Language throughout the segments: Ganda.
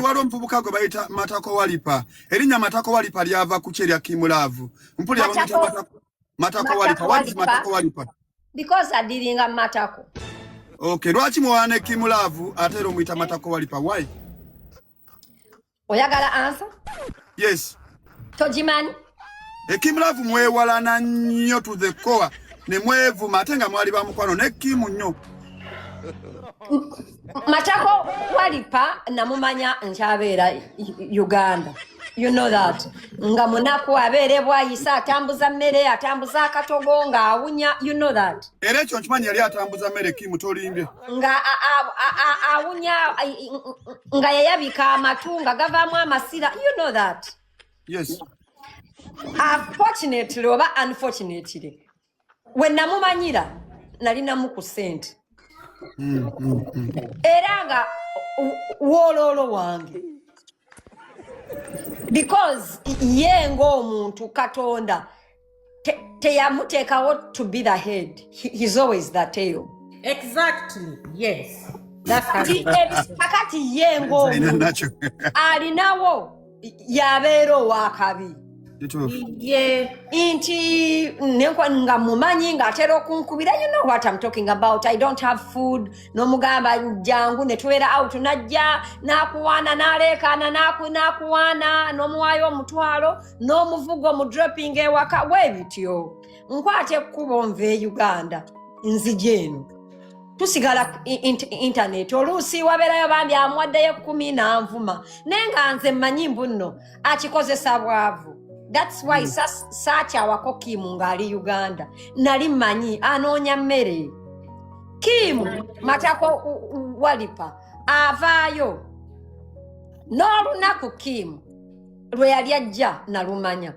wali omuvubuka gwe bayita Matako Walipa. Erinnya Matako Walipa lyava ku kye lya Keem Love. Mpuli abamuyita Matako Walipa. What is Matako Walipa? Because adiringa Matako. Okay, lwaki muwane Keem Love ate omuyita Matako Walipa? Why? Oyagala answer? Yes. Tojimanyi? Keem Love mwewalana nnyo to the core. Ne mwevuma ate nga mwali bamukwano ne Keem nnyo. Matako Walipa namumanya nchabeera Uganda. You know that. Nga munaku abeere bwayisa atambuza mmere atambuza akatogo nga awunya. You know that. Era ekyo nkimanyi yali atambuza mmere Keem tolimbye. Nga awunya nga yayabika amatu nga gavaamu amasira. You know that. Yes. Fortunately oba unfortunately when namumanyira nalinamu ku sente. Era nga wololo wange. Because ye ng'omuntu Katonda teyamuteekawo to be the head. He's always the tail. Exactly. Yes. That's how kakati ye ng'omuntu alinawo yabeera owakabi. Yeah. Inti nga mumanyi nga atera okunkubira. You know what I'm talking about. I don't have food. No mugamba jangu ne tubeera out najja nakuwana nalekana nakuwana nomuwayo omutwalo n'omuvugo mu dropping ewaka webityo. Nkwate ekkubo nve Uganda nzije eno. Tusigala internet oluusi wabeerayo bambi amwaddeyo 10 nanvuma nenga nze mmanyi mbuno akikozesa bwavu. That's why such awako Keem ngali Uganda. Nali manyi anoonya mmere. Keem Matako Walipa avaayo. N'olunaku Keem lwe yali ajja nalumanya.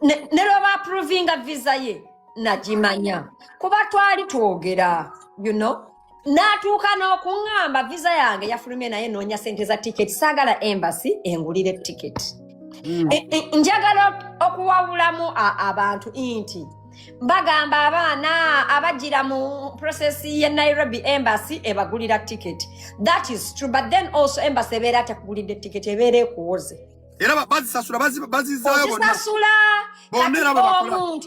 Ne lwe approvinga visa ye nagimanya. Kuba twali twogera, you know. Natuuka n'okuŋŋamba visa yange yafulumye naye noonya sente za ticket. Saagala embassy engulire ticket. Njagala okuwabulamu abantu inti bagamba abaana abajira mu process ya Nairobi embassy ebagulira ticket. That is true, but then also embassy ebeera takugulidde ticket ebeera ekuwoze. Era bazisasula bazizaayo bonna.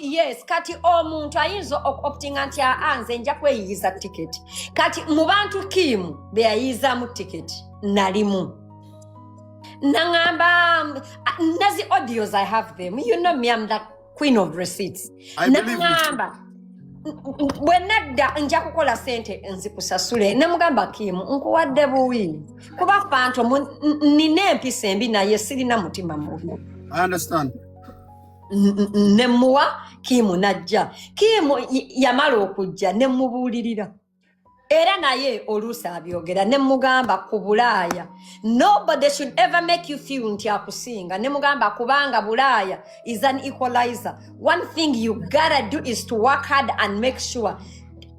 Yes, kati omuntu ayinza optinga nti anze nja kweyiyiza ticket. Kati mu bantu Keem be yayizaamu ticket nalimu. Nangamba nazi audios I have them. You know me, I'm the queen of receipts. Nangamba when nadda nja kukola sente nzikusasule namugamba Keem nkuwadde buwi kuba fanto nine empisa embi naye sirina mutima mubi. I understand. Nemuwa Keem najja. Keem yamala okujja nemubuulirira. Era naye oluusi abyogera ne mugamba ku Bulaaya. Nobody should ever make you feel nti akusinga. Ne mugamba kubanga Bulaaya is an equalizer. One thing you gotta do is to work hard and make sure.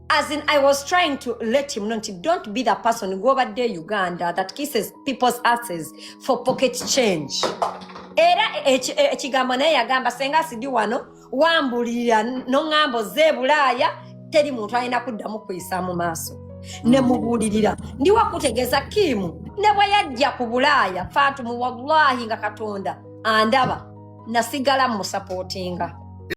As in, I was trying to let him know, don't be the person who go over there Uganda that kisses people's asses for pocket change. Era ekigambo naye yagamba senga sidi wano wambulira n'ŋŋambo ze Bulaaya teri muntu alina kuddamu kuyisa mu maaso. Ne mubuulirira ndi wakutegeeza Keem ne bwe yajja ku Bulaaya Faatumu wallahi nga Katonda andaba nasigala mu supportinga.